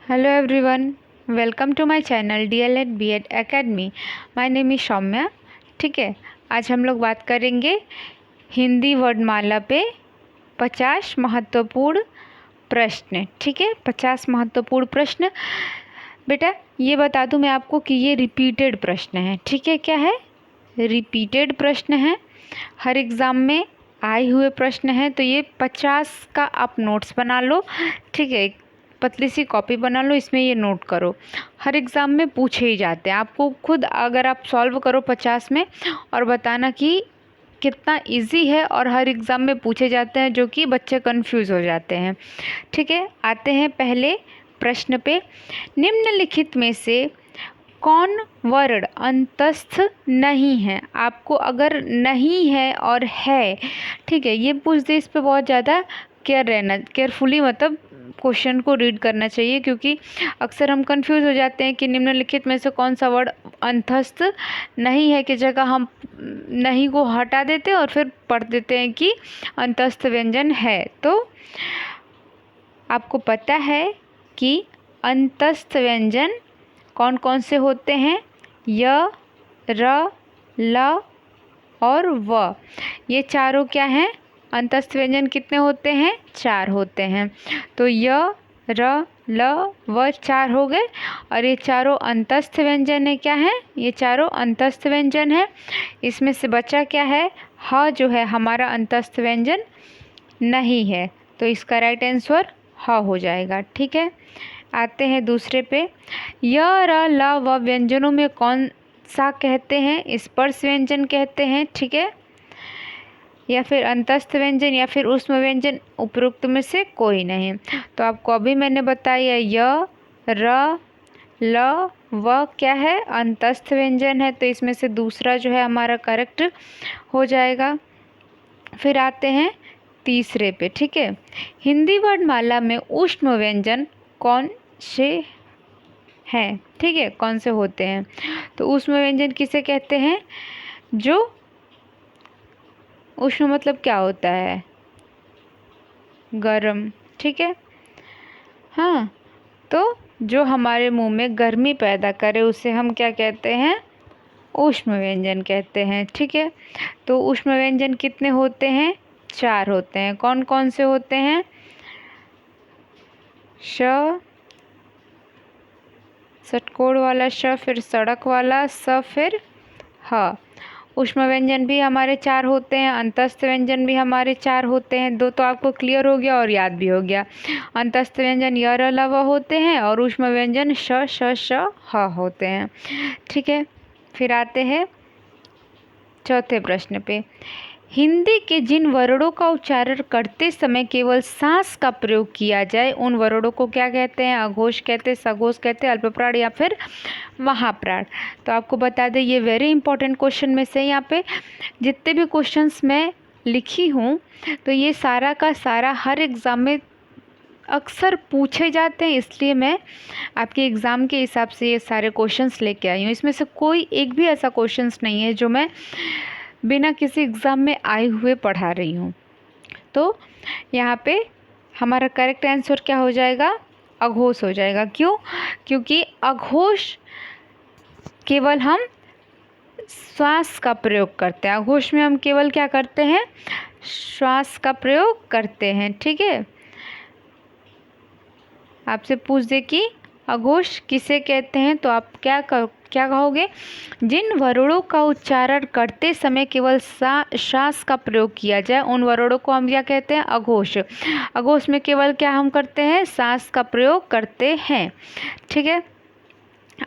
Hello everyone, welcome to my channel DLED B.Ed academy. My name is Saumya. ठीक है, आज हम लोग बात करेंगे हिंदी वर्णमाला पे 50 महत्वपूर्ण प्रश्न। ठीक है, 50 महत्वपूर्ण प्रश्न। बेटा ये बता दूं मैं आपको कि ये रिपीटेड प्रश्न हैं। ठीक है, क्या है? रिपीटेड प्रश्न हैं, हर एग्ज़ाम में आए हुए प्रश्न हैं। तो ये 50 का आप नोट्स बना लो। ठीक है, पतली सी कॉपी बना लो, इसमें ये नोट करो। हर एग्ज़ाम में पूछे ही जाते हैं। आपको खुद अगर आप सॉल्व करो 50 में और बताना कि कितना इजी है, और हर एग्ज़ाम में पूछे जाते हैं जो कि बच्चे कंफ्यूज हो जाते हैं। ठीक है, आते हैं पहले प्रश्न पे। निम्नलिखित में से कौन वर्ण अंतस्थ नहीं है? आपको अगर नहीं है और है, ठीक है, ये पूछ दे, इस पे बहुत ज़्यादा केयरफुली मतलब क्वेश्चन को रीड करना चाहिए, क्योंकि अक्सर हम कंफ्यूज हो जाते हैं कि निम्नलिखित में से कौन सा वर्ड अंतस्थ नहीं है की जगह हम नहीं को हटा देते हैं और फिर पढ़ देते हैं कि अंतस्थ व्यंजन है। तो आपको पता है कि अंतस्थ व्यंजन कौन कौन से होते हैं? य, र, ल और व। ये चारों क्या हैं? अंतस्थ व्यंजन कितने होते हैं? 4 होते हैं। तो य, र, ल, व 4 हो गए, और ये चारों अंतस्थ व्यंजन है। क्या है? ये चारों अंतस्थ व्यंजन है। इसमें से बचा क्या है? ह जो है हमारा अंतस्थ व्यंजन नहीं है, तो इसका राइट आंसर ह हो जाएगा। ठीक है, आते हैं दूसरे पे। य, र, ल, व व्यंजनों में कौन सा कहते हैं? स्पर्श व्यंजन कहते हैं। ठीक है, या फिर अंतस्थ व्यंजन या फिर ऊष्म व्यंजन, उपरोक्त में से कोई नहीं। तो आपको अभी मैंने बताया य, र, ल, व क्या है? अंतस्थ व्यंजन है। तो इसमें से दूसरा जो है हमारा करेक्ट हो जाएगा। फिर आते हैं तीसरे पे। ठीक है, हिंदी वर्णमाला में ऊष्म व्यंजन कौन से हैं? ठीक है, कौन से होते हैं? तो ऊष्म व्यंजन किसे कहते हैं? जो ऊष्म मतलब क्या होता है? गरम। ठीक है, हाँ, तो जो हमारे मुंह में गर्मी पैदा करे उसे हम क्या कहते हैं? ऊष्म व्यंजन कहते हैं। ठीक है, तो ऊष्म व्यंजन कितने होते हैं? 4 होते हैं। कौन कौन से होते हैं? श, षटकोण वाला श, फिर सड़क वाला स, फिर ह। ऊष्म व्यंजन भी हमारे 4 होते हैं, अंतस्थ व्यंजन भी हमारे 4 होते हैं। 2 तो आपको क्लियर हो गया और याद भी हो गया। अंतस्थ व्यंजन य, र, ल, व होते हैं, और ऊष्म व्यंजन श, श, ह होते हैं। ठीक है, फिर आते हैं चौथे प्रश्न पे। हिंदी के जिन वर्णों का उच्चारण करते समय केवल सांस का प्रयोग किया जाए उन वर्णों को क्या कहते हैं? अघोष कहते हैं, सघोष कहते हैं, अल्पप्राण या फिर महाप्राण। तो आपको बता दें, ये वेरी इंपॉर्टेंट क्वेश्चन में से यहाँ पे जितने भी क्वेश्चंस मैं लिखी हूँ, तो ये सारा का सारा हर एग्ज़ाम में अक्सर पूछे जाते हैं, इसलिए मैं आपके एग्ज़ाम के हिसाब से ये सारे क्वेश्चंस लेके आई हूँ। इसमें से कोई एक भी ऐसा क्वेश्चंस नहीं है जो मैं बिना किसी एग्ज़ाम में आए हुए पढ़ा रही हूँ। तो यहाँ पे हमारा करेक्ट आंसर क्या हो जाएगा? अघोष हो जाएगा। क्यों? क्योंकि अघोष केवल हम श्वास का प्रयोग करते हैं। अघोष में हम केवल क्या करते हैं? श्वास का प्रयोग करते हैं। ठीक है, आपसे पूछ दे कि अघोष किसे कहते हैं, तो आप क्या कहोगे? जिन वर्णों का उच्चारण करते समय केवल श्वास का प्रयोग किया जाए उन वर्णों को हम क्या कहते हैं? अघोष। अघोष में केवल क्या हम करते हैं? सांस का प्रयोग करते हैं। ठीक है,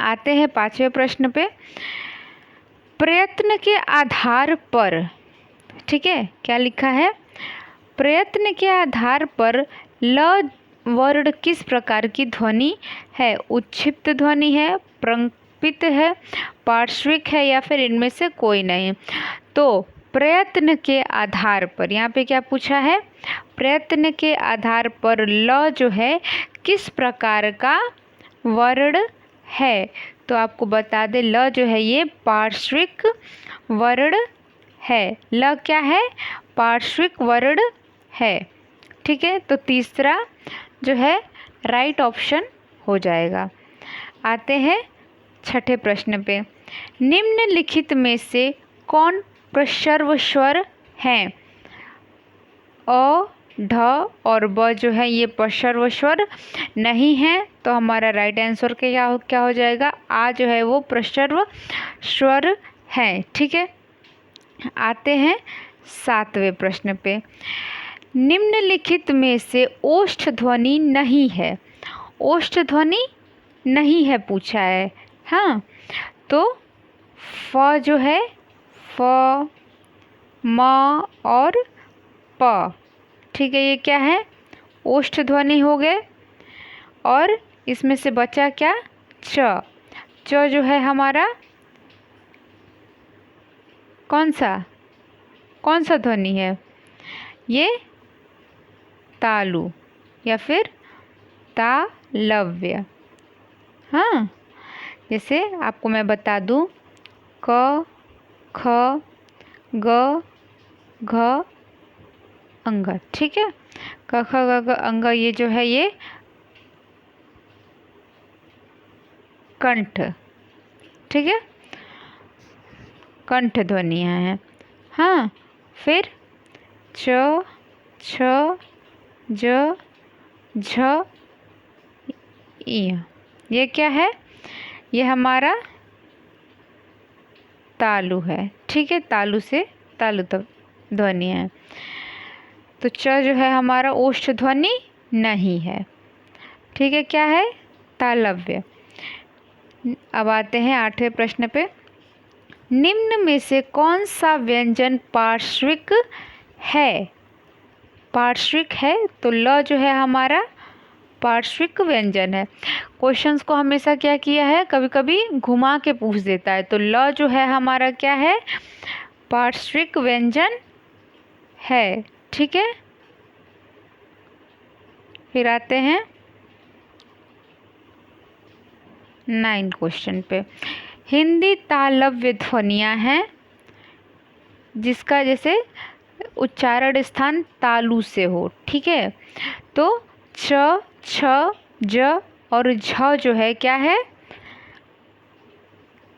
आते हैं 5वें प्रश्न पे। प्रयत्न के आधार पर, ठीक है, क्या लिखा है? प्रयत्न के आधार पर ल वर्ण किस प्रकार की ध्वनि है? उच्छिप्त ध्वनि है, प्रकंपित है, पार्श्विक है, या फिर इनमें से कोई नहीं। तो प्रयत्न के आधार पर यहाँ पे क्या पूछा है? प्रयत्न के आधार पर ल जो है किस प्रकार का वर्ण है? तो आपको बता दें, ल जो है ये पार्श्विक वर्ण है। ल क्या है? पार्श्विक वर्ण है। ठीक है, तो तीसरा जो है राइट ऑप्शन हो जाएगा। आते हैं छठे प्रश्न पे। निम्नलिखित में से कौन प्रश्रव स्वर हैं? अ, ढ और ब जो है ये प्रश्रव स्वर नहीं है, तो हमारा राइट आंसर क्या हो जाएगा? आ जो है वो प्रश्रव स्वर है। ठीक है, आते हैं सातवें प्रश्न पे। निम्नलिखित में से ओष्ठ ध्वनि नहीं है। ओष्ठ ध्वनि नहीं है पूछा है। हाँ, तो फ जो है, फ, म और प, ठीक है, ये क्या है? ओष्ठ ध्वनि हो गए। और इसमें से बचा क्या? च। च जो है हमारा कौन सा ध्वनि है? ये तालु या फिर तालव्य। हाँ, जैसे आपको मैं बता दूं, क, ख, ग, घ, अंग। ठीक है, क, ख, ग, घ, अंग ये जो है ये कंठ। ठीक है, कंठ ध्वनियाँ हैं। हाँ, फिर च, छ, ज, झ, इ, ये क्या है? ये हमारा तालु है। ठीक है, तालु से तालु तक ध्वनि है। तो च जो है हमारा ओष्ठ ध्वनि नहीं है। ठीक है, क्या है? तालव्य। अब आते हैं आठवें प्रश्न पे। निम्न में से कौन सा व्यंजन पार्श्विक है? पार्श्विक है, तो ल जो है हमारा पार्श्विक व्यंजन है। क्वेश्चंस को हमेशा क्या किया है, कभी कभी घुमा के पूछ देता है। तो ल जो है हमारा क्या है? पार्श्विक व्यंजन है। ठीक है, फिर आते हैं 9 क्वेश्चन पे। हिंदी तालव्य ध्वनियाँ हैं जिसका जैसे उच्चारण स्थान तालु से हो। ठीक है, तो छ, छ, ज और झ जो है क्या है?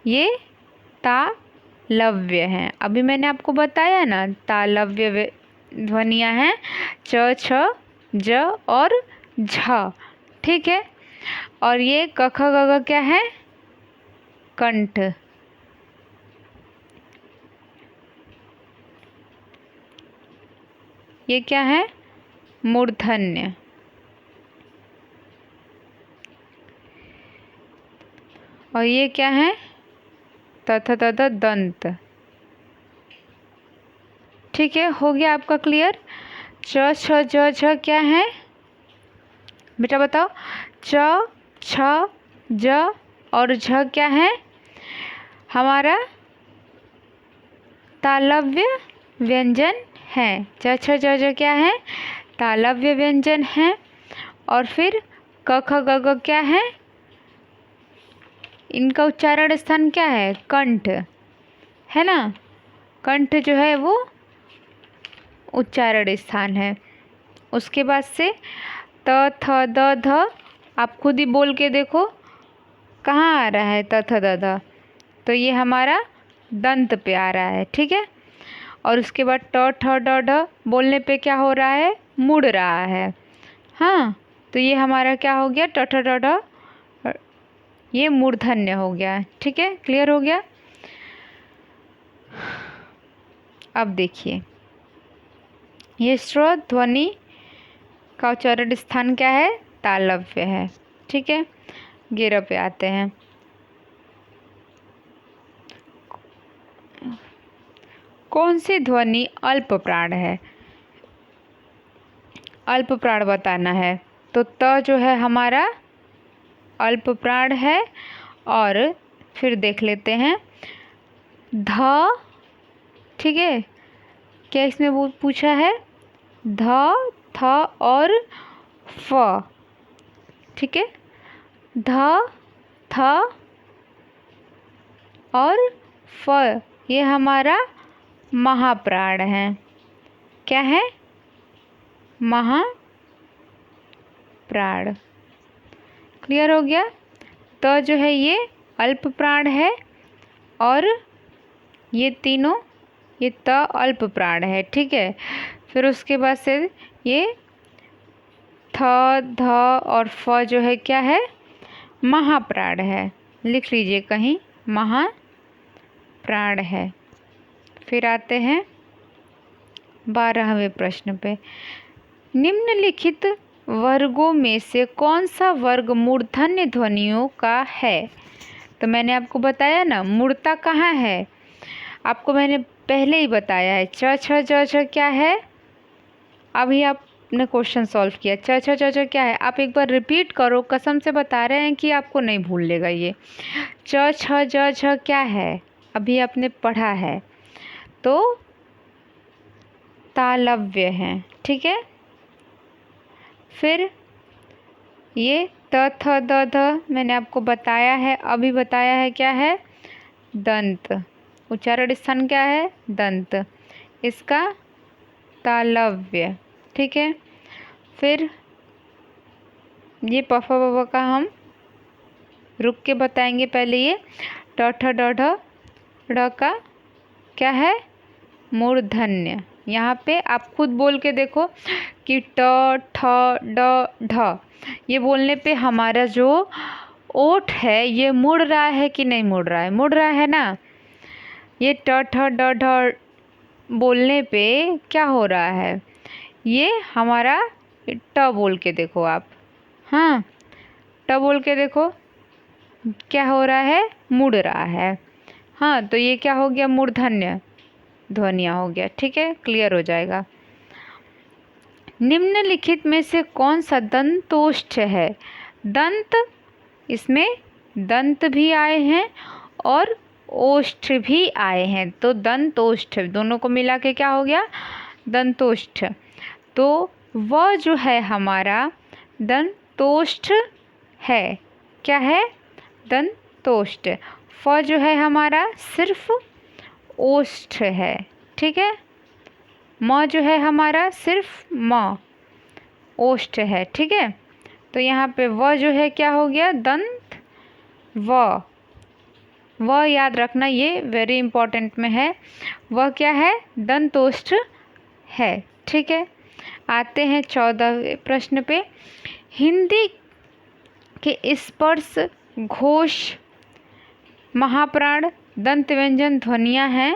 ये तालव्य हैं। अभी मैंने आपको बताया ना, तालव्य ध्वनियाँ हैं च, छ, ज और झ। ठीक है, और ये क, ख, ग, घ क्या है? कंठ। ये क्या है? मूर्धन्य। और ये क्या है? तथ तथ दंत। ठीक है, हो गया आपका क्लियर। च, छ, ज, झ क्या है बेटा? बताओ। च, छ, ज और झ क्या है? हमारा तालव्य व्यंजन है। च, छ, ज, झ क्या है? तालव्य व्यंजन है। और फिर क, ख, ग, घ क्या है? इनका उच्चारण स्थान क्या है? कंठ है ना। कंठ जो है वो उच्चारण स्थान है। उसके बाद से त, थ, द, ध, आप खुद ही बोल के देखो कहाँ आ रहा है त, थ, द, ध? तो ये हमारा दंत पे आ रहा है। ठीक है, और उसके बाद ट, ठ, ड, ढ बोलने पे क्या हो रहा है? मुड़ रहा है। हाँ, तो ये हमारा क्या हो गया? ट, ठ, ड, ढ, ये मूर्धन्य हो गया। ठीक है, क्लियर हो गया। अब देखिए, ये स्वर ध्वनि का उच्चारण स्थान क्या है? तालव्य है। ठीक है, 11 पे आते हैं। कौन सी ध्वनि अल्प प्राण है? अल्प प्राण बताना है। तो त जो है हमारा अल्प प्राण है। और फिर देख लेते हैं ध। ठीक है, क्या इसमें वो पूछा है? ध, थ और फ। ठीक है, ध, थ और फ ये हमारा महाप्राण है। क्या है? महाप्राण। क्लियर हो गया। त जो है ये अल्प प्राण है और ये तीनों ये त अल्प प्राण है, ठीक है। फिर उसके बाद से ये थ, ध और फ जो है क्या है, महाप्राण है। लिख लीजिए कहीं, महाप्राण है। फिर आते हैं 12वें प्रश्न पे। निम्नलिखित वर्गों में से कौन सा वर्ग मूर्धन्य ध्वनियों का है? तो मैंने आपको बताया ना, मूर्ता कहाँ है, आपको मैंने पहले ही बताया है। च छ ज छ क्या है, अभी आपने क्वेश्चन सॉल्व किया। च छ ज छ क्या है, आप एक बार रिपीट करो, कसम से बता रहे हैं कि आपको नहीं भूल लेगा ये। च छ ज छ क्या है, अभी आपने पढ़ा है, तो तालव्य है, ठीक है। फिर ये त थ द ध मैंने आपको बताया है, अभी बताया है, क्या है, दंत। उच्चारण स्थान क्या है, दंत, इसका तालव्य, ठीक है। फिर ये प फ ब भ का हम रुक के बताएंगे। पहले ये ट ठ ड ढ ड़ का क्या है, मूर्धन्य। यहाँ पे आप खुद बोल के देखो कि ट ठ ड ढ, ये बोलने पे हमारा जो ओठ है ये मुड़ रहा है कि नहीं मुड़ रहा है, मुड़ रहा है ना। ये ट ठ ड ढ बोलने पे क्या हो रहा है, ये हमारा ट बोल के देखो आप, हाँ ट बोल के देखो क्या हो रहा है, मुड़ रहा है। हाँ, तो ये क्या हो गया, मूर्धन्य ध्वनिया हो गया, ठीक है, क्लियर हो जाएगा। निम्नलिखित में से कौन सा दंतोष्ठ है? दंत, इसमें दंत भी आए हैं और ओष्ठ भी आए हैं, तो दंतोष्ठ दोनों को मिला के क्या हो गया, दंतोष्ठ। तो वह जो है हमारा दंतोष्ठ है, क्या है, दंतोष्ठ। फ जो है हमारा सिर्फ ओष्ठ है, ठीक है। म जो है हमारा सिर्फ म ओष्ठ है, ठीक है। तो यहाँ पे व जो है क्या हो गया, दंत व याद रखना, ये वेरी इंपॉर्टेंट में है। वह क्या है, दंतोष्ठ है, ठीक है। आते हैं 14वें प्रश्न पे। हिंदी के स्पर्श घोष महाप्राण दंत व्यंजन ध्वनियाँ हैं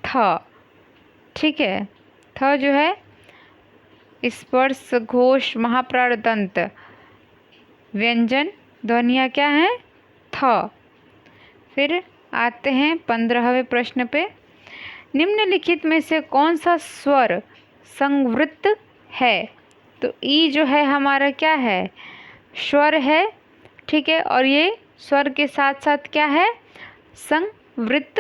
थ, ठीक है। थ जो है स्पर्श घोष महाप्राण दंत व्यंजन ध्वनियाँ क्या हैं, थ। फिर आते हैं 15वें प्रश्न पे। निम्नलिखित में से कौन सा स्वर संवृत्त है? तो ई जो है हमारा क्या है, स्वर है, ठीक है। और ये स्वर के साथ साथ क्या है, संवृत्त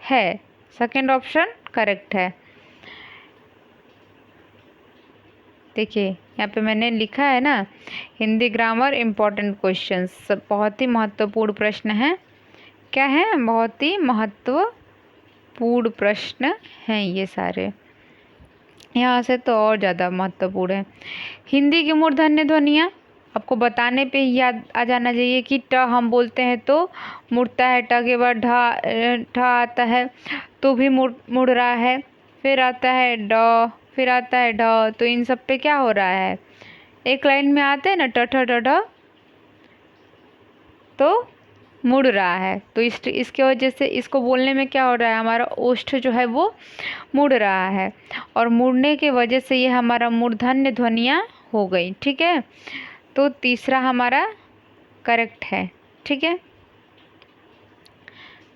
है। सेकंड ऑप्शन करेक्ट है। देखिए यहाँ पे मैंने लिखा है ना, हिंदी ग्रामर इम्पोर्टेंट क्वेश्चंस, बहुत ही महत्वपूर्ण प्रश्न है। क्या है, बहुत ही महत्वपूर्ण प्रश्न हैं ये सारे, यहाँ से तो और ज़्यादा महत्वपूर्ण है। हिंदी की मूर्धन्य ध्वनियाँ आपको बताने पे ही याद आ जाना चाहिए कि ट हम बोलते हैं तो मुड़ता है, ट के बाद ढ आता है तो भी मुड़ रहा है। फिर आता है ड, फिर आता है ढ, तो इन सब पे क्या हो रहा है, एक लाइन में आते हैं ना ट ठ ड ढ, तो मुड़ रहा है। तो इसके वजह से इसको बोलने में क्या हो रहा है, हमारा ओष्ठ जो है वो मुड़ रहा है, और मुड़ने के वजह से ये हमारा मूर्धन्य ध्वनियाँ हो गई, ठीक है। तो तीसरा हमारा करेक्ट है, ठीक है।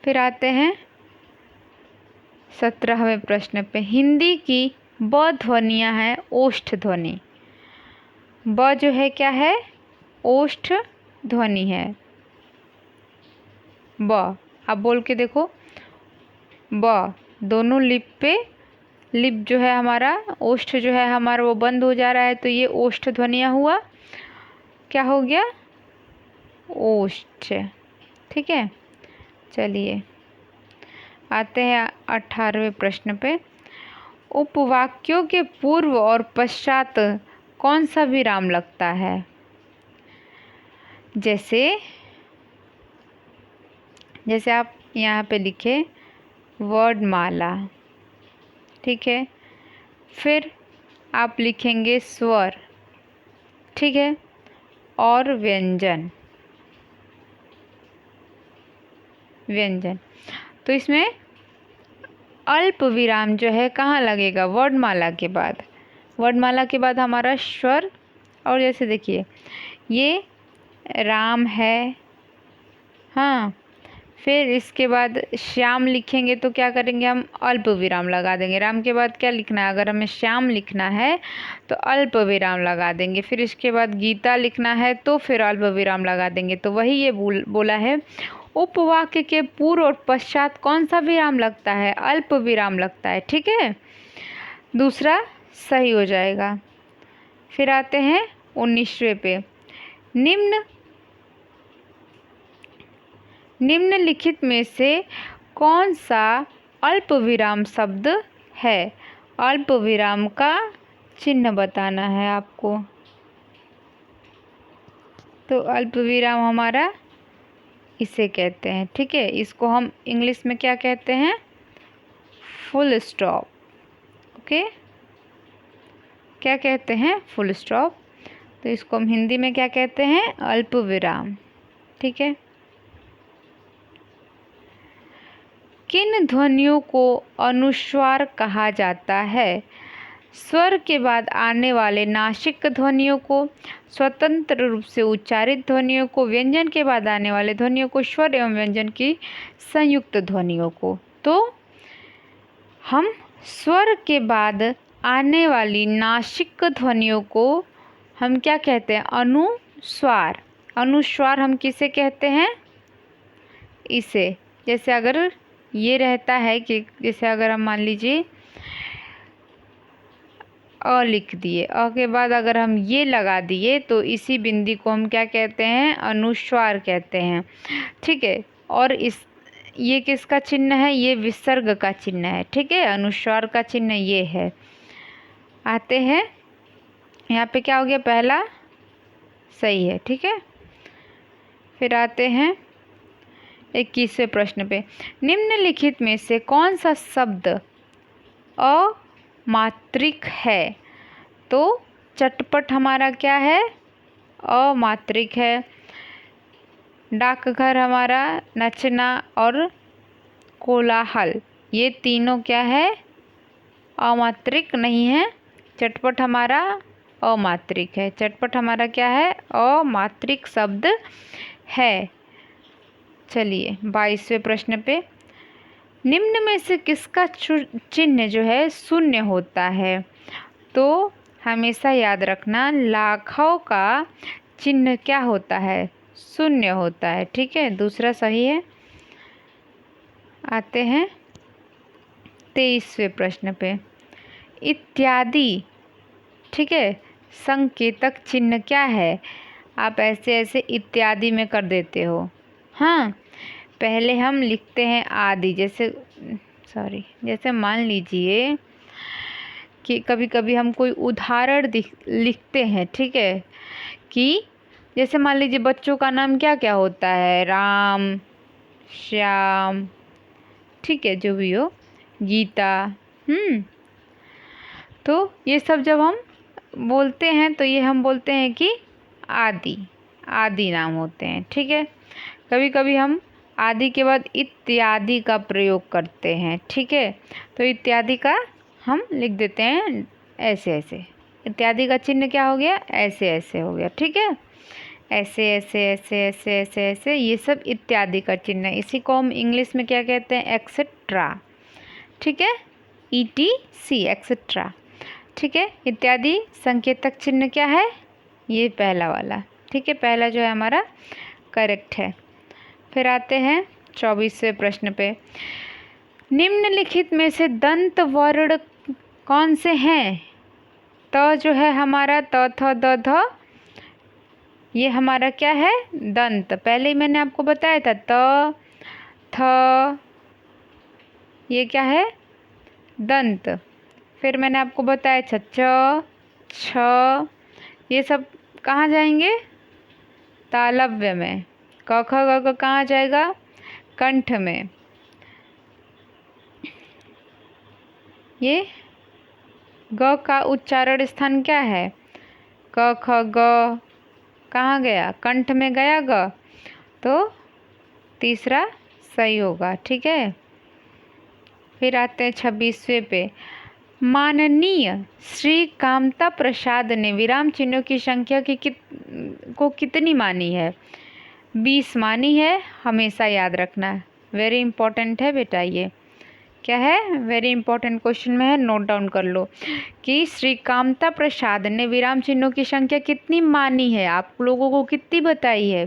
फिर आते हैं 17वें प्रश्न पे। हिंदी की ब ध्वनियाँ हैं ओष्ठ ध्वनि। ब जो है क्या है, ओष्ठ ध्वनि है। ब आप बोल के देखो, ब दोनों लिप पे, लिप जो है हमारा, ओष्ठ जो है हमारा वो बंद हो जा रहा है, तो ये ओष्ठ ध्वनिया हुआ, क्या हो गया, ओष्ठ, ठीक है। चलिए आते हैं 18वें प्रश्न पे। उपवाक्यों के पूर्व और पश्चात कौन सा विराम लगता है? जैसे जैसे आप यहाँ पे लिखे वर्णमाला, ठीक है। फिर आप लिखेंगे स्वर, ठीक है, और व्यंजन। तो इसमें अल्प विराम जो है कहाँ लगेगा? वर्णमाला के बाद। वर्णमाला के बाद हमारा स्वर। और जैसे देखिए ये राम है, हाँ, फिर इसके बाद श्याम लिखेंगे तो क्या करेंगे हम? अल्प विराम लगा देंगे। राम के बाद क्या लिखना है? अगर हमें श्याम लिखना है तो अल्प विराम लगा देंगे। फिर इसके बाद गीता लिखना है तो फिर अल्प विराम लगा देंगे। तो वही ये बोला है, उपवाक्य के पूर्व और पश्चात कौन सा विराम लगता है? अल्प विराम लगता है, ठीक है। दूसरा सही हो जाएगा। फिर आते हैं 19वें पे। निम्नलिखित में से कौन सा अल्प विराम शब्द है? अल्प विराम का चिन्ह बताना है आपको। तो अल्प विराम हमारा इसे कहते हैं, ठीक है। इसको हम इंग्लिश में क्या कहते हैं? Full stop. ओके, क्या कहते हैं? Full stop. तो इसको हम हिंदी में क्या कहते हैं? अल्प विराम, ठीक है। किन ध्वनियों को अनुस्वार कहा जाता है? स्वर के बाद आने वाले नासिक ध्वनियों को, स्वतंत्र रूप से उच्चारित ध्वनियों को, व्यंजन के बाद आने वाले ध्वनियों को, स्वर एवं व्यंजन की संयुक्त ध्वनियों को। तो हम स्वर के बाद आने वाली नासिक ध्वनियों को हम क्या कहते हैं? अनुस्वार। अनुस्वार हम किसे कहते हैं? इसे। जैसे अगर ये रहता है कि जैसे अगर हम मान लीजिए अ लिख दिए, अ के बाद अगर हम ये लगा दिए तो इसी बिंदी को हम क्या कहते हैं? अनुस्वार कहते हैं, ठीक है। और ये किसका चिन्ह है? ये विसर्ग का चिन्ह है, ठीक है। अनुस्वार का चिन्ह ये है। आते हैं यहाँ पे, क्या हो गया? पहला सही है, ठीक है। फिर आते हैं 21वें प्रश्न पे। निम्नलिखित में से कौन सा शब्द अमात्रिक है? तो चटपट हमारा क्या है? अमात्रिक है। डाकघर हमारा नचना और कोलाहल, ये तीनों क्या है? अमात्रिक नहीं है। चटपट हमारा अमात्रिक है। चटपट हमारा क्या है? अमात्रिक शब्द है। चलिए 22वें प्रश्न पे। निम्न में से किसका चिन्ह जो है शून्य होता है? तो हमेशा याद रखना, लाखों का चिन्ह क्या होता है? शून्य होता है, ठीक है। दूसरा सही है। आते हैं 23वें प्रश्न पे। इत्यादि, ठीक है, संकेतक चिन्ह क्या है? आप ऐसे ऐसे इत्यादि में कर देते हो, हाँ। पहले हम लिखते हैं आदि, जैसे मान लीजिए कि कभी कभी हम कोई उदाहरण लिखते हैं, ठीक है, कि जैसे मान लीजिए बच्चों का नाम क्या क्या होता है? राम, श्याम, ठीक है, जो भी हो, गीता, तो ये सब जब हम बोलते हैं तो ये हम बोलते हैं कि आदि नाम होते हैं, ठीक है। कभी कभी हम आदि के बाद इत्यादि का प्रयोग करते हैं, ठीक है। तो इत्यादि का हम लिख देते हैं ऐसे ऐसे। इत्यादि का चिन्ह क्या हो गया? ऐसे ऐसे हो गया, ठीक है। ऐसे ऐसे ऐसे ऐसे ऐसे ऐसे, ये सब इत्यादि का चिन्ह है। इसी को हम इंग्लिश में क्या कहते हैं? एक्सेट्रा, ठीक है। ETC, एक्सेट्रा, ठीक है। इत्यादि संकेतक चिन्ह क्या है? ये पहला वाला, ठीक है। पहला जो है हमारा करेक्ट है। फिर आते हैं 24वें प्रश्न पे। निम्नलिखित में से दंत वर्ण कौन से हैं? त जो है हमारा त थ द ध, ये हमारा क्या है? दंत। पहले ही मैंने आपको बताया था, त थ, ये क्या है? दंत। फिर मैंने आपको बताया च, छ, ये सब कहाँ जाएंगे? तालव्य में। क ख ग घ कहाँ जाएगा? कंठ में। ये ग का उच्चारण स्थान क्या है? क ख ग कहाँ गया? कंठ में गया ग, तो तीसरा सही होगा। ठीक है, फिर आते हैं 26वें पे। माननीय श्री कामता प्रसाद ने विराम चिन्हों की संख्या को कितनी मानी है? 20 मानी है, हमेशा याद रखना। वेरी इंपॉर्टेंट है बेटा, ये क्या है? वेरी इंपॉर्टेंट क्वेश्चन में है, नोट डाउन कर लो कि श्री कामता प्रसाद ने विराम चिन्हों की संख्या कितनी मानी है। आप लोगों को कितनी बताई है?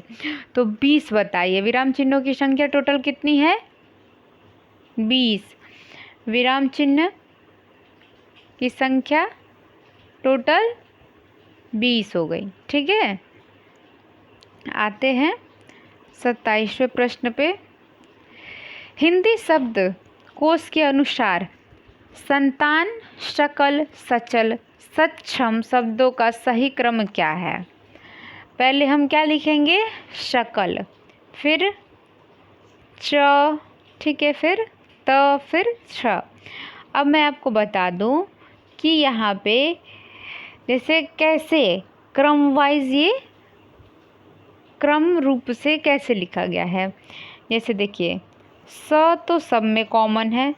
तो 20 बताई है। विराम चिन्हों की संख्या टोटल कितनी है? 20। विराम चिन्ह की संख्या टोटल 20 हो गई। ठीक है, आते हैं 27वें प्रश्न पे। हिंदी शब्द कोश के अनुसार संतान, सकल, सचल, सक्षम शब्दों का सही क्रम क्या है? पहले हम क्या लिखेंगे? सकल, फिर च, ठीक है, फिर त, फिर छ। अब मैं आपको बता दूं कि यहाँ पे जैसे कैसे क्रम वाइज ये क्रम रूप से कैसे लिखा गया है। जैसे देखिए, स तो सब में कॉमन है।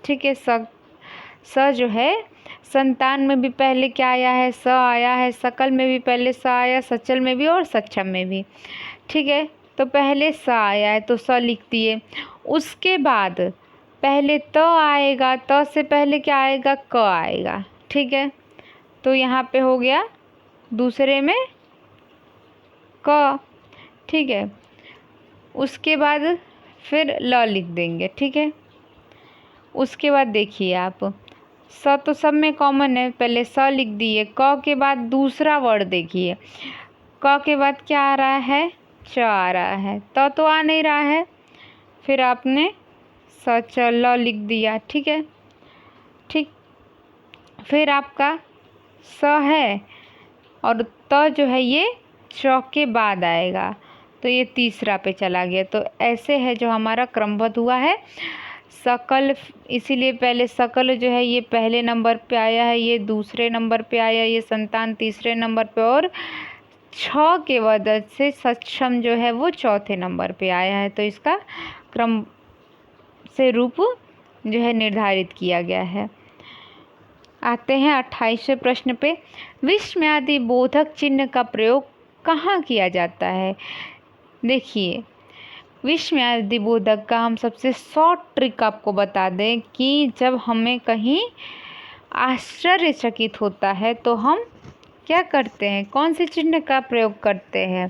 ठीक है, स जो है संतान में भी पहले क्या आया है? स आया है। सकल में भी पहले स आया, सचल में भी और सक्षम में भी। ठीक है, तो पहले स आया है तो स लिख दिए। उसके बाद पहले त आएगा, त से पहले क्या आएगा? क आएगा। ठीक है, तो यहाँ पे हो गया दूसरे में क। ठीक है, उसके बाद फिर ल लिख देंगे। ठीक है, उसके बाद देखिए आप, स तो सब में कॉमन है, पहले स लिख दिए। क के बाद दूसरा वर्ड देखिए, क के बाद क्या आ रहा है? च आ रहा है। त तो आ नहीं रहा है, फिर आपने स च ल लिख दिया। ठीक है, ठीक, फिर आपका स है और त जो है ये च के बाद आएगा, तो ये तीसरा पे चला गया। तो ऐसे है जो हमारा क्रमबद्ध हुआ है। सकल, इसीलिए पहले सकल जो है ये पहले नंबर पे आया है, ये दूसरे नंबर पे आया, ये संतान तीसरे नंबर पे, और छ के वजह से सक्षम जो है वो चौथे नंबर पे आया है। तो इसका क्रम से रूप जो है निर्धारित किया गया है। आते हैं 28वें प्रश्न पे। विस्मयादि बोधक चिन्ह का प्रयोग कहाँ किया जाता है? देखिए, विस्मयादि बोधक का हम सबसे शॉर्ट ट्रिक आपको बता दें कि जब हमें कहीं आश्चर्यचकित होता है तो हम क्या करते हैं? कौन से चिन्ह का प्रयोग करते हैं?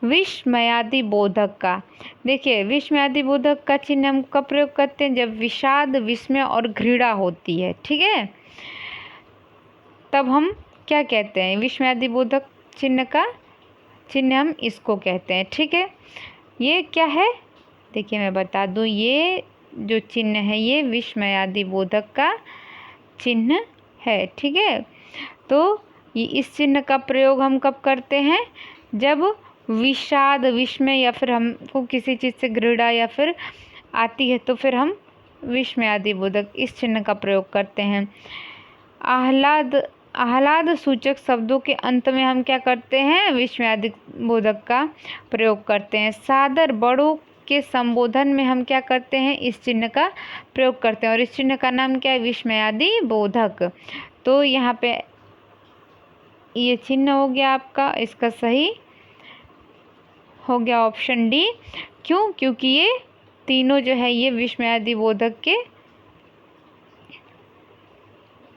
विस्मयादि बोधक का। देखिए, विस्मयादि बोधक का चिन्ह हम कब प्रयोग करते हैं? जब विषाद, विस्मय और घृणा होती है। ठीक है, तब हम क्या कहते हैं? विस्मयादि बोधक चिन्ह का चिन्ह हम इसको कहते हैं। ठीक है, ये क्या है? देखिए मैं बता दूं, ये जो चिन्ह है ये विस्मयादि बोधक का चिन्ह है। ठीक है, तो ये इस चिन्ह का प्रयोग हम कब करते हैं? जब विषाद, विस्मय या फिर हमको किसी चीज़ से घृणा या फिर आती है तो फिर हम विस्मयादि बोधक इस चिन्ह का प्रयोग करते हैं। आह्लाद सूचक शब्दों के अंत में हम क्या करते हैं? विस्मयादि बोधक का प्रयोग करते हैं। सादर बड़ों के संबोधन में हम क्या करते हैं? इस चिन्ह का प्रयोग करते हैं, और इस चिन्ह का नाम क्या है? विस्मयादि बोधक। तो यहाँ पे ये चिन्ह हो गया आपका, इसका सही हो गया ऑप्शन डी। क्यों? क्योंकि ये तीनों जो है ये विस्मयादि बोधक के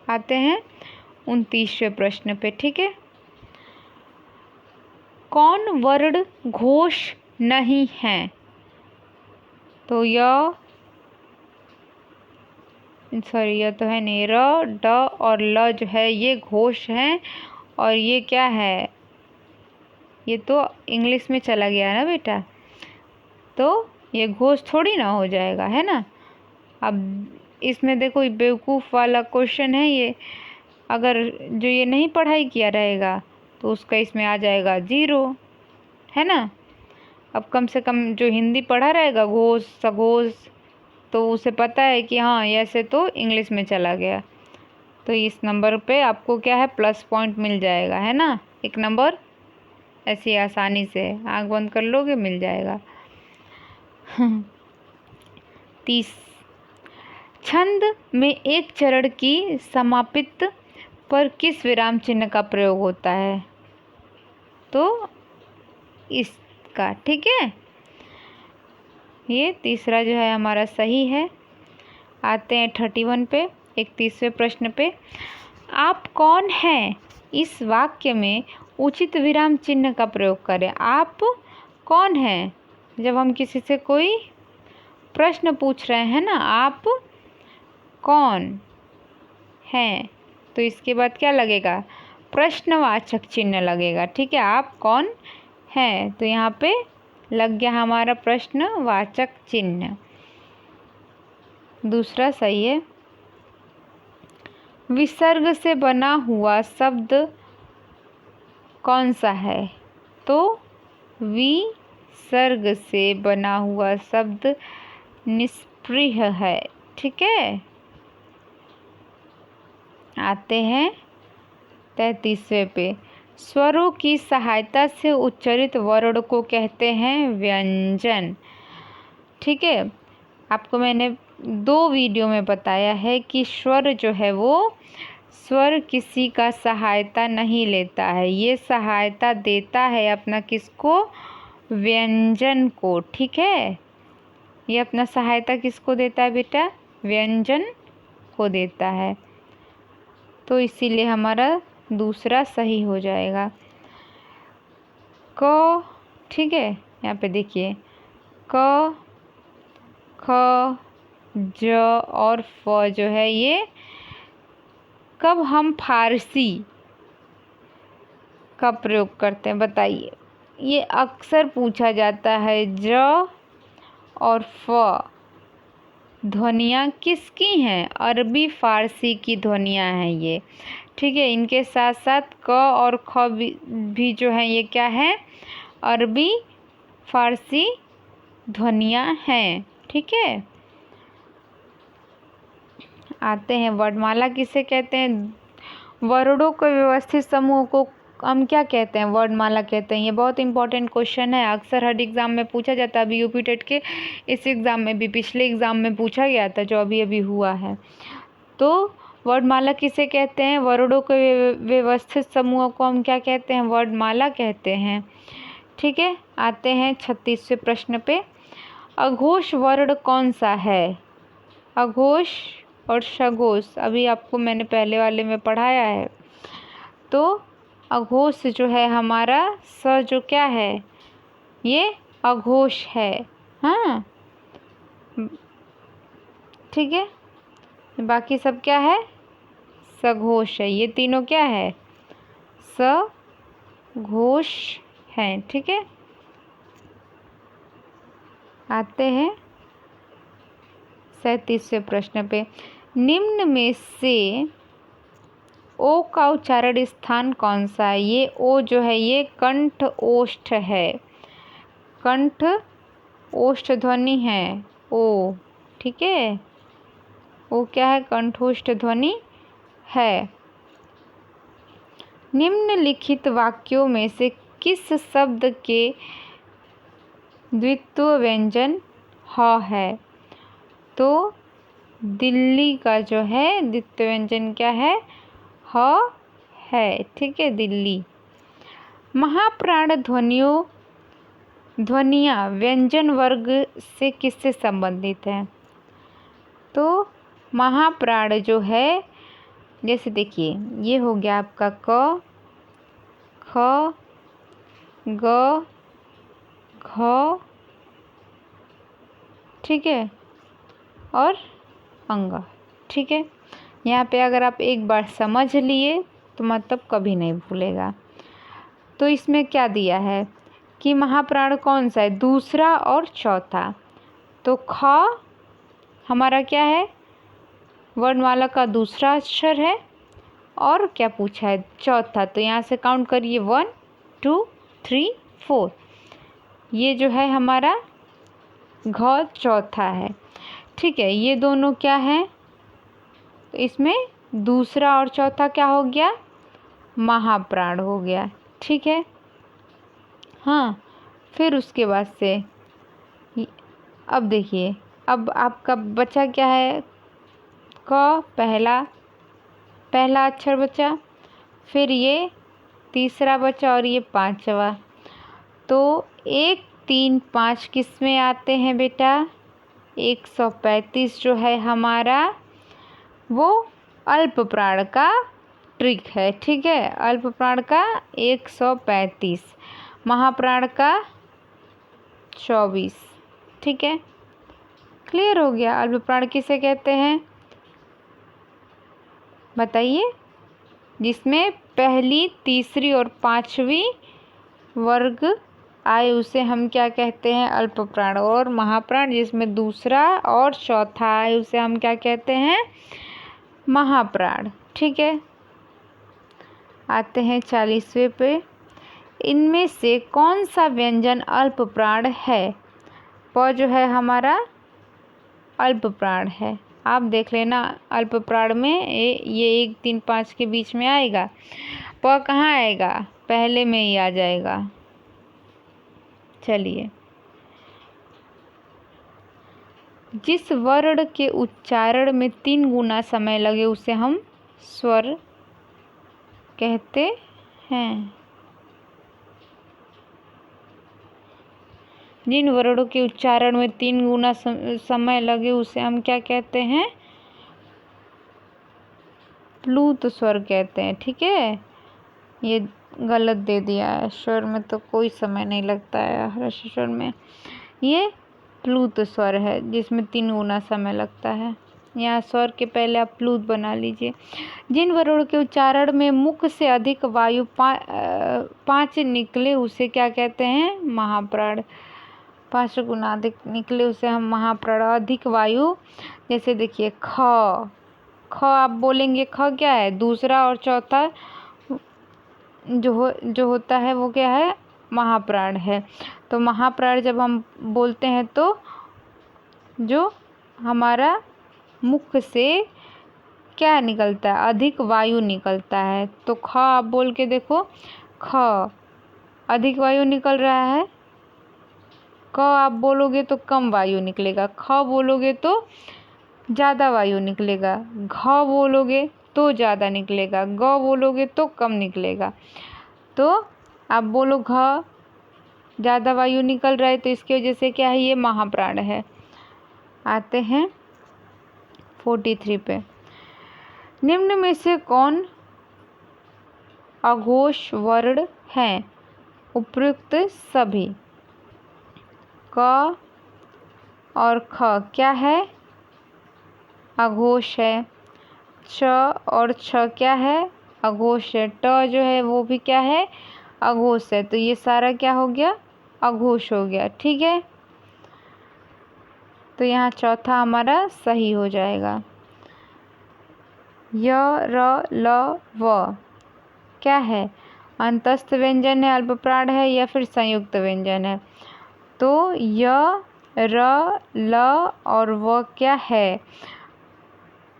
आते हैं। 29वें प्रश्न पे। ठीक है, कौन वर्ण घोष नहीं है? तो यह तो है नहीं, र, ड और ल जो है ये घोष हैं, और ये क्या है? ये तो इंग्लिश में चला गया ना बेटा, तो ये घोष थोड़ी ना हो जाएगा, है ना। अब इसमें देखो बेवकूफ़ वाला क्वेश्चन है ये, अगर जो ये नहीं पढ़ाई किया रहेगा तो उसका इसमें आ जाएगा 0, है ना। अब कम से कम जो हिंदी पढ़ा रहेगा घोष सघोष, तो उसे पता है कि हाँ ऐसे तो इंग्लिश में चला गया, तो इस नंबर पे आपको क्या है प्लस पॉइंट मिल जाएगा, है ना। एक नंबर ऐसी आसानी से आँख बंद कर लोगे मिल जाएगा। 30 छंद में एक चरण की समापित पर किस विराम चिन्ह का प्रयोग होता है, तो इसका, ठीक है। ये तीसरा जो है हमारा सही है। आते हैं 31 पे, 31वें प्रश्न पे। आप कौन हैं इस वाक्य में उचित विराम चिन्ह का प्रयोग करें। आप कौन हैं, जब हम किसी से कोई प्रश्न पूछ रहे हैं ना, आप कौन हैं, तो इसके बाद क्या लगेगा, प्रश्नवाचक चिन्ह लगेगा, ठीक है। आप कौन हैं, तो यहाँ पे लग गया हमारा प्रश्नवाचक चिन्ह। दूसरा सही है। विसर्ग से बना हुआ शब्द कौन सा है, तो विसर्ग से बना हुआ शब्द निष्प्रिय है, ठीक है। आते हैं 33वें पे। स्वरों की सहायता से उच्चारित वर्ण को कहते हैं व्यंजन, ठीक है। आपको मैंने 2 वीडियो में बताया है कि स्वर जो है वो स्वर किसी का सहायता नहीं लेता है, ये सहायता देता है अपना किसको, व्यंजन को, ठीक है। ये अपना सहायता किसको देता है बेटा, व्यंजन को देता है, तो इसीलिए हमारा दूसरा सही हो जाएगा। क, ठीक है, यहाँ पे देखिए क ख ज और फ जो है ये कब हम फारसी का प्रयोग करते हैं, बताइए। ये अक्सर पूछा जाता है। ज और फ ध्वनियाँ किसकी हैं, अरबी फारसी की ध्वनियाँ हैं ये, ठीक है। इनके साथ साथ क और ख भी जो है ये क्या है, अरबी फारसी ध्वनियाँ हैं, ठीक है। आते हैं वर्णमाला किसे कहते हैं, वर्णों के व्यवस्थित समूह को हम क्या कहते हैं, वर्णमाला कहते हैं। ये बहुत इंपॉर्टेंट क्वेश्चन है, अक्सर हर एग्ज़ाम में पूछा जाता है। अभी यूपी टेट के इस एग्ज़ाम में भी, पिछले एग्ज़ाम में पूछा गया था जो अभी अभी हुआ है। तो वर्णमाला किसे कहते हैं, वर्णों के व्यवस्थित समूह को हम क्या कहते हैं, वर्णमाला कहते हैं, ठीक है। आते हैं 36वें प्रश्न पे। अघोष वर्ण कौन सा है, अघोष और सघोष अभी आपको मैंने पहले वाले में पढ़ाया है। तो अघोष जो है हमारा स जो क्या है, ये अघोष है, हाँ, ठीक है। बाकी सब क्या है, सघोष है। ये तीनों क्या है, सघोष हैं, ठीक है। आते हैं 37वें प्रश्न पे। निम्न में से ओ का उच्चारण स्थान कौन सा है, ये ओ जो है ये कंठ ओष्ठ है, कंठ ओष्ठ ध्वनि है ओ, ठीक है। ओ क्या है, कंठोष्ठ ध्वनि है। निम्नलिखित वाक्यों में से किस शब्द के द्वित्व व्यंजन ह है, तो दिल्ली का जो है द्वित्व व्यंजन क्या है, ह है, ठीक है, दिल्ली। महाप्राण ध्वनियाँ व्यंजन वर्ग से किससे संबंधित हैं, तो महाप्राण जो है, जैसे देखिए ये हो गया आपका क, ख, ग, घ, ठीक है, और अंगा, ठीक है। यहाँ पे अगर आप एक बार समझ लिए तो मतलब कभी नहीं भूलेगा। तो इसमें क्या दिया है कि महाप्राण कौन सा है, दूसरा और चौथा। तो ख हमारा क्या है, वर्णमाला का दूसरा अक्षर है, और क्या पूछा है, चौथा। तो यहाँ से काउंट करिए 1 2 3 4। ये जो है हमारा घ चौथा है। ठीक है, ये दोनों क्या है, तो इसमें दूसरा और चौथा क्या हो गया, महाप्राण हो गया। ठीक है, हाँ, फिर उसके बाद से अब देखिए, अब आपका बचा क्या है, क पहला अक्षर बचा, फिर ये तीसरा बचा और ये पांचवा। तो 1, 3, 5 किस में आते हैं बेटा, 135 जो है हमारा वो अल्प प्राण का ट्रिक है। ठीक है, अल्प प्राण का 135, महाप्राण का 24। ठीक है, क्लियर हो गया। अल्प प्राण किसे कहते हैं बताइए, जिसमें पहली, तीसरी और पांचवी वर्ग आए उसे हम क्या कहते हैं, अल्प प्राण। और महाप्राण जिसमें दूसरा और चौथा आए उसे हम क्या कहते हैं, महाप्राण। ठीक है, आते हैं 40वें पे। इनमें से कौन सा व्यंजन अल्प प्राण है, प जो है हमारा अल्प प्राण है। आप देख लेना, अल्प प्राण में ये 1, 3, 5 के बीच में आएगा, प कहाँ आएगा, पहले में ही आ जाएगा। चलिए, जिस वर्ण के उच्चारण में 3 गुना समय लगे उसे हम स्वर कहते हैं। जिन वर्णों के उच्चारण में 3 गुना समय लगे उसे हम क्या कहते हैं, प्लूत स्वर कहते हैं। ठीक है, ये गलत दे दिया है, स्वर में तो कोई समय नहीं लगता है, ह्रस्व स्वर में ये प्लूत स्वर है जिसमें 3 गुना समय लगता है। यहाँ स्वर के पहले आप प्लूत बना लीजिए। जिन वर्णों के उच्चारण में मुख से अधिक वायु 5 निकले उसे क्या कहते हैं, महाप्राण। 5 गुना अधिक निकले उसे हम महाप्राण। अधिक वायु, जैसे देखिए ख आप बोलेंगे, ख क्या है, दूसरा और चौथा जो होता है वो क्या है, महाप्राण है। तो महाप्राण जब हम बोलते हैं तो जो हमारा मुख से क्या निकलता है, अधिक वायु निकलता है। तो ख आप बोल के देखो, ख अधिक वायु निकल रहा है। क आप बोलोगे तो कम वायु निकलेगा। ख बोलोगे तो ज़्यादा वायु निकलेगा। घ बोलोगे तो ज़्यादा निकलेगा। ग बोलोगे तो कम निकलेगा। तो आप बोलो घ ज़्यादा वायु निकल रहा है, तो इसकी वजह से क्या है, ये महाप्राण है। आते हैं 43 पे। निम्न में से कौन अघोष वर्ण है, उपयुक्त सभी। क और ख क्या है, अघोष है। च और छ क्या है, अघोष है। ट जो है वो भी क्या है, अघोष है। तो ये सारा क्या हो गया, अघोष हो गया। ठीक है, तो यहाँ चौथा हमारा सही हो जाएगा। य, र, ल, व क्या है, अंतस्थ व्यंजन है, अल्प प्राण है या फिर संयुक्त व्यंजन है। तो य, र, ल और व क्या है,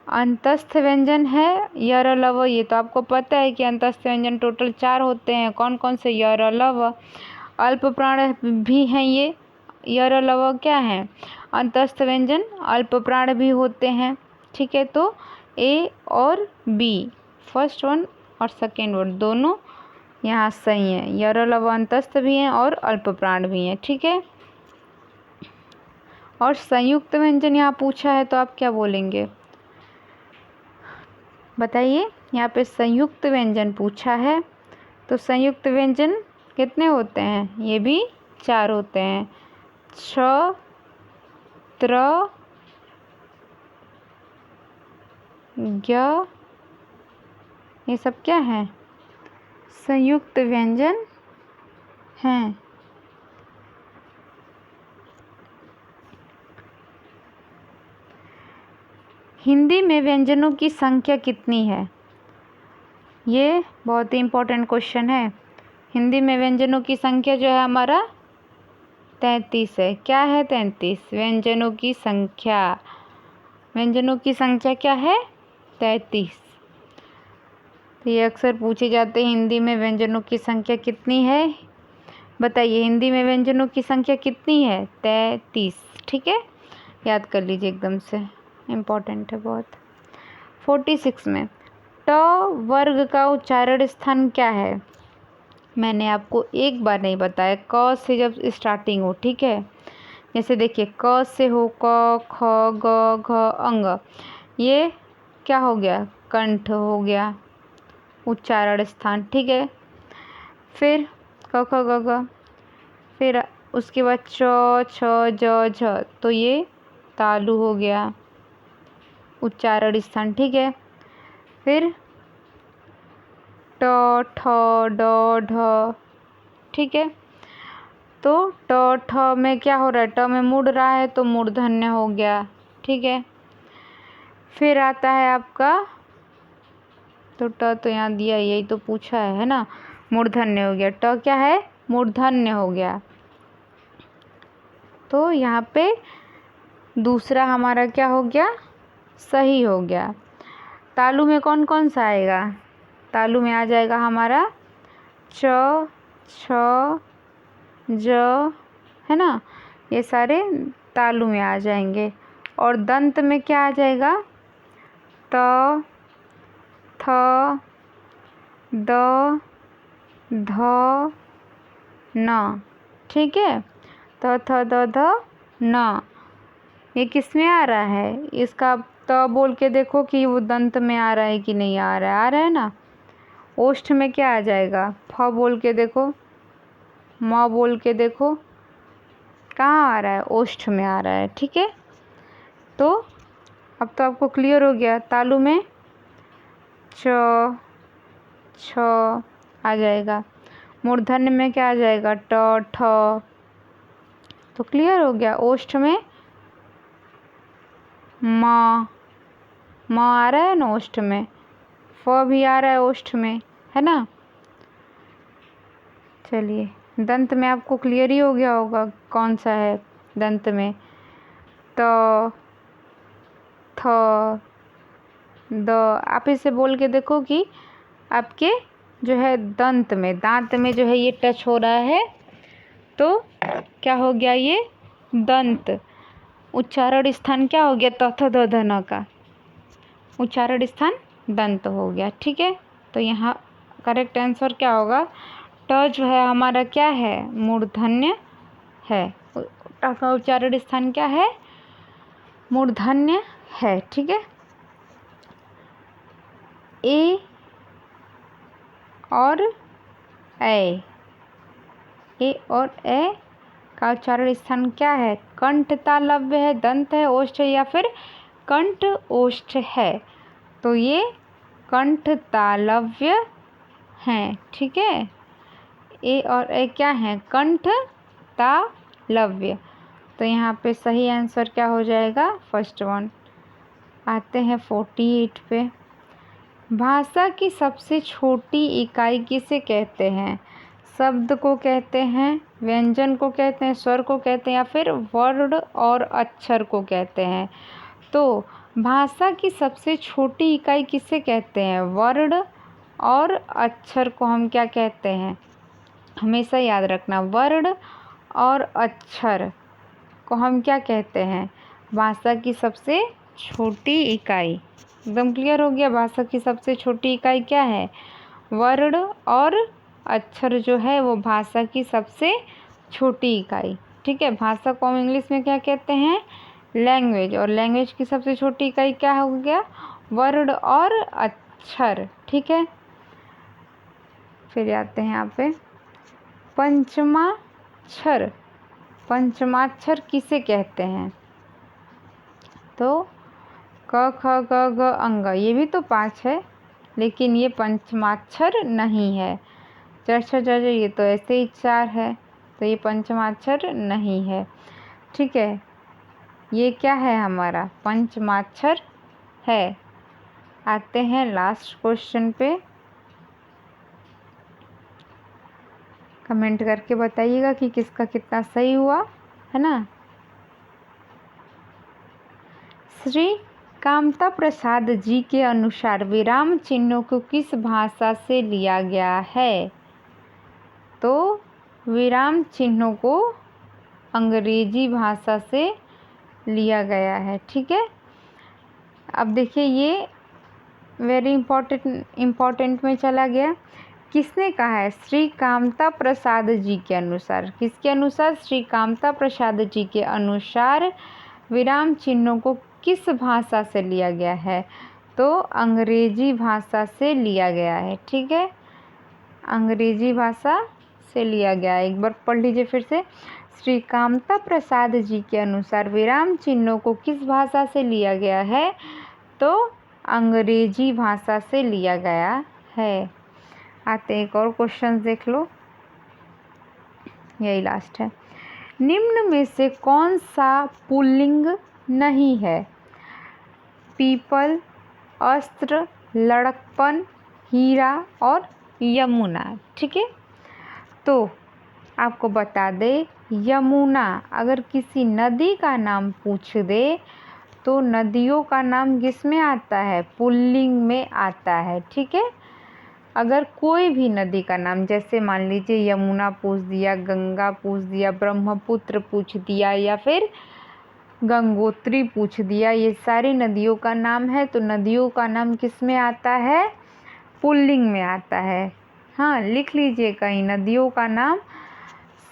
अंतस्थ व्यंजन है। य, र, ल, व, ये तो आपको पता है कि अंतस्थ व्यंजन टोटल 4 होते हैं। कौन कौन से, य, र, ल, व। अल्प प्राण भी हैं ये, य, र, ल, व क्या है, अंतस्थ व्यंजन अल्प प्राण भी होते हैं। ठीक है, तो ए और बी, फर्स्ट वन और सेकेंड वन दोनों यहाँ सही है। य, र, ल, व अंतस्थ भी हैं और अल्प प्राण भी हैं। ठीक है, और संयुक्त व्यंजन यहाँ पूछा है तो आप क्या बोलेंगे बताइए। यहाँ पे संयुक्त व्यंजन पूछा है, तो संयुक्त व्यंजन कितने होते हैं, ये भी 4 होते हैं। छ, त्र, ज्ञ, ये सब क्या है, संयुक्त व्यंजन हैं। हिंदी में व्यंजनों की संख्या कितनी है, ये बहुत ही इम्पोर्टेंट क्वेश्चन है। हिंदी में व्यंजनों की संख्या जो है हमारा 33 है। क्या है 33? व्यंजनों की संख्या। व्यंजनों की संख्या क्या है? 33। तो ये अक्सर पूछे जाते हैं, हिंदी में व्यंजनों की संख्या कितनी है? बताइए, हिंदी में व्यंजनों की संख्या कितनी है? 33। ठीक है, याद कर लीजिए, एकदम से इम्पोर्टेंट है बहुत। 46 में ट वर्ग का उच्चारण स्थान क्या है? मैंने आपको एक बार नहीं बताया, क से जब स्टार्टिंग हो, ठीक है। जैसे देखिए, क से हो क, ख, ग, घ, अंग, ये क्या हो गया? कंठ हो गया उच्चारण स्थान, ठीक है। फिर क, ख, ग, घ, फिर उसके बाद च, छ, ज, झ, तो ये तालु हो गया उच्चारण स्थान, ठीक है। फिर ट, ठ, ड, ढ, ठीक है। तो ट, ठ में क्या हो रहा है? ट में मुड़ रहा है तो मूर्धन्य हो गया, ठीक है। फिर आता है आपका, तो ट तो यहाँ दिया, यही तो पूछा है ना, मूर्धन्य हो गया। ट क्या है? मूर्धन्य हो गया। तो यहाँ पे दूसरा हमारा क्या हो गया? सही हो गया। तालु में कौन कौन सा आएगा? तालु में आ जाएगा हमारा च, छ, ज, है ना, ये सारे तालु में आ जाएंगे। और दंत में क्या आ जाएगा? त, थ, द, ध, न, ठीक है। त, थ, द, ध, न, ये किस में आ रहा है? इसका त बोल के देखो कि वो दंत में आ रहा है कि नहीं आ रहा है। आ रहा है ना। ओष्ठ में क्या आ जाएगा? फ बोल के देखो, म बोल के देखो, कहाँ आ रहा है? ओष्ठ में आ रहा है, ठीक है। तो अब तो आपको क्लियर हो गया। तालु में च, छ आ जाएगा। मूर्धन्य में क्या आ जाएगा? ट, ठ, तो क्लियर हो गया। ओष्ठ में म आ रहा है ना ओष्ठ में, फ भी आ रहा है ओष्ठ में, है ना। चलिए, दंत में आपको क्लियर ही हो गया होगा कौन सा है दंत में। त, थ, द, आप इसे बोल के देखो कि आपके जो है दंत में, दांत में जो है ये टच हो रहा है, तो क्या हो गया? ये दंत उच्चारण स्थान क्या हो गया? त, थ, द, ध, न का उच्चारण स्थान दंत हो गया, ठीक है। तो यहाँ करेक्ट आंसर क्या होगा? ट जो है हमारा क्या है? मूर्धन्य है। ट का उच्चारण स्थान क्या है? मूर्धन्य है, ठीक है। ए और ए, ए और ए का उच्चारण स्थान क्या है? कंठ तालव्य है, दंत है, ओष्ठ है, या फिर कंठ ओष्ठ है? तो ये कंठ तालव्य हैं, ठीक है। ए और ए क्या है? कंठ तालव्य। तो यहाँ पे सही आंसर क्या हो जाएगा? First one. आते हैं 48 पे। भाषा की सबसे छोटी इकाई किसे कहते हैं? शब्द को कहते हैं, व्यंजन को कहते हैं, स्वर को कहते हैं, या फिर वर्ड और अक्षर को कहते हैं? तो भाषा की सबसे छोटी इकाई किसे कहते हैं? वर्ड और अक्षर को हम क्या कहते हैं? हमेशा याद रखना, वर्ड और अक्षर को हम क्या कहते हैं? भाषा की सबसे छोटी इकाई। एकदम क्लियर हो गया। भाषा की सबसे छोटी इकाई क्या है? वर्ड और अक्षर जो है वो भाषा की सबसे छोटी इकाई, ठीक है। भाषा को हम इंग्लिश में क्या कहते हैं? लैंग्वेज। और लैंग्वेज की सबसे छोटी इकाई क्या हो गया? वर्ड और अक्षर, ठीक है। फिर आते हैं यहाँ पे पंचमाक्षर। पंचमाक्षर किसे कहते हैं? तो क, ख, ग, घ, अंग, ये भी तो 5 है, लेकिन ये पंचमाक्षर नहीं है। च, छ, ज, झ, ये तो ऐसे ही 4 है, तो ये पंचमाक्षर नहीं है, ठीक है। ये क्या है? हमारा पंचमाक्षर है। आते हैं लास्ट क्वेश्चन पे। कमेंट करके बताइएगा कि किसका कितना सही हुआ, है ना। श्री कामता प्रसाद जी के अनुसार विराम चिन्हों को किस भाषा से लिया गया है? तो विराम चिन्हों को अंग्रेजी भाषा से लिया गया है, ठीक है। अब देखिए ये वेरी इम्पोर्टेंट में चला गया। किसने कहा है? श्री कामता प्रसाद जी के अनुसार। किसके अनुसार? श्री कामता प्रसाद जी के अनुसार विराम चिन्हों को किस भाषा से लिया गया है? तो अंग्रेजी भाषा से लिया गया है, ठीक है। अंग्रेजी भाषा से लिया गया है। एक बार पढ़ लीजिए फिर से। श्री कामता प्रसाद जी के अनुसार विराम चिन्हों को किस भाषा से लिया गया है? तो अंग्रेजी भाषा से लिया गया है। आते एक और क्वेश्चन देख लो, यही लास्ट है। निम्न में से कौन सा पुल्लिंग नहीं है? पीपल, अस्त्र, लड़कपन, हीरा और यमुना, ठीक है। तो आपको बता दे, यमुना अगर किसी नदी का नाम पूछ दे तो नदियों का नाम किस में आता है? पुल्लिंग में आता है, ठीक है। अगर कोई भी नदी का नाम, जैसे मान लीजिए यमुना पूछ दिया, गंगा पूछ दिया, ब्रह्मपुत्र पूछ दिया या फिर गंगोत्री पूछ दिया, ये सारी नदियों का नाम है, तो नदियों का नाम किस में आता है? पुल्लिंग में आता है। हाँ, लिख लीजिए कहीं, नदियों का नाम,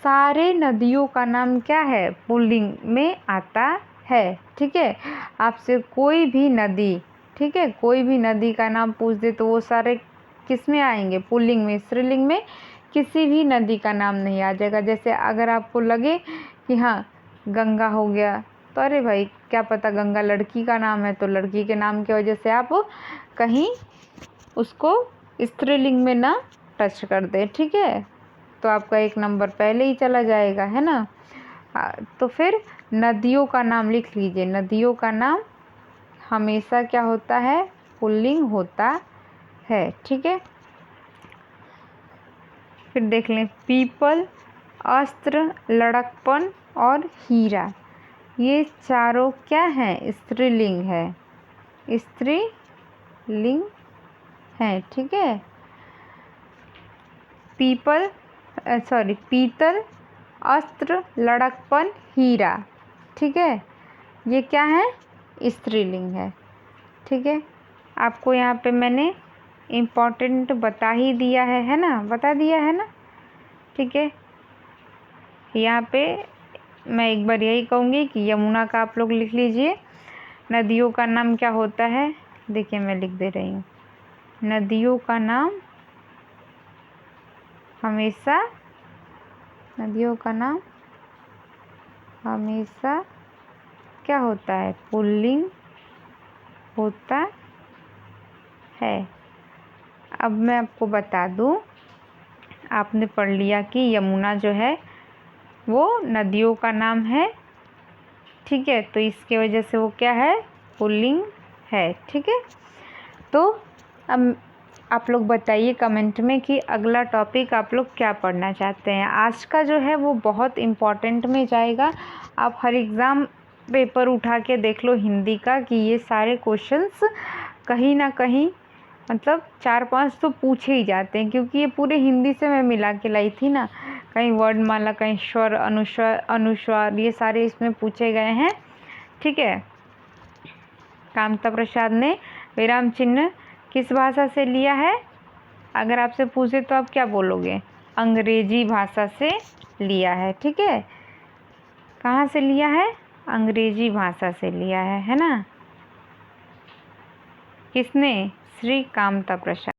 सारे नदियों का नाम क्या है? पुल्लिंग में आता है, ठीक है। आपसे कोई भी नदी, ठीक है, कोई भी नदी का नाम पूछ दे तो वो सारे किस में आएंगे? पुल्लिंग में। स्त्रीलिंग में किसी भी नदी का नाम नहीं आ जाएगा। जैसे अगर आपको लगे कि हाँ गंगा हो गया, तो अरे भाई क्या पता गंगा लड़की का नाम है, तो लड़की के नाम की वजह से आप कहीं उसको स्त्रीलिंग में ना टच कर दे, ठीक है। तो आपका एक नंबर पहले ही चला जाएगा, है ना। तो फिर नदियों का नाम लिख लीजिए। नदियों का नाम हमेशा क्या होता है? पुल्लिंग होता है, ठीक है। फिर देख लें, पीपल, अस्त्र, लड़कपन और हीरा, ये चारों क्या हैं? स्त्रीलिंग है, स्त्रीलिंग है, ठीक है। पीतल, अस्त्र, लड़कपन, हीरा, ठीक है, ये क्या है? स्त्रीलिंग है, ठीक है। आपको यहाँ पे मैंने इम्पोर्टेंट बता ही दिया है ना, बता दिया है ना, ठीक है। यहाँ पे मैं एक बार यही कहूँगी कि यमुना का आप लोग लिख लीजिए। नदियों का नाम क्या होता है? देखिए मैं लिख दे रही हूँ। नदियों का नाम हमेशा, नदियों का नाम हमेशा क्या होता है? पुल्लिंग होता है। अब मैं आपको बता दूँ, आपने पढ़ लिया कि यमुना जो है वो नदियों का नाम है, ठीक है, तो इसके वजह से वो क्या है? पुल्लिंग है, ठीक है। तो अब आप लोग बताइए कमेंट में कि अगला टॉपिक आप लोग क्या पढ़ना चाहते हैं। आज का जो है वो बहुत इम्पॉर्टेंट में जाएगा। आप हर एग्ज़ाम पेपर उठा के देख लो हिंदी का कि ये सारे क्वेश्चंस कहीं ना कहीं मतलब 4-5 तो पूछे ही जाते हैं, क्योंकि ये पूरे हिंदी से मैं मिला के लाई थी ना। कहीं वर्णमाला, कहीं स्वर, अनुस्वार, ये सारे इसमें पूछे गए हैं, ठीक है। कामता प्रसाद ने विराम चिन्ह किस भाषा से लिया है? अगर आपसे पूछे तो आप क्या बोलोगे? अंग्रेजी भाषा से लिया है, ठीक है। कहाँ से लिया है? अंग्रेजी भाषा से लिया है ना। किसने? श्री कामता प्रसाद।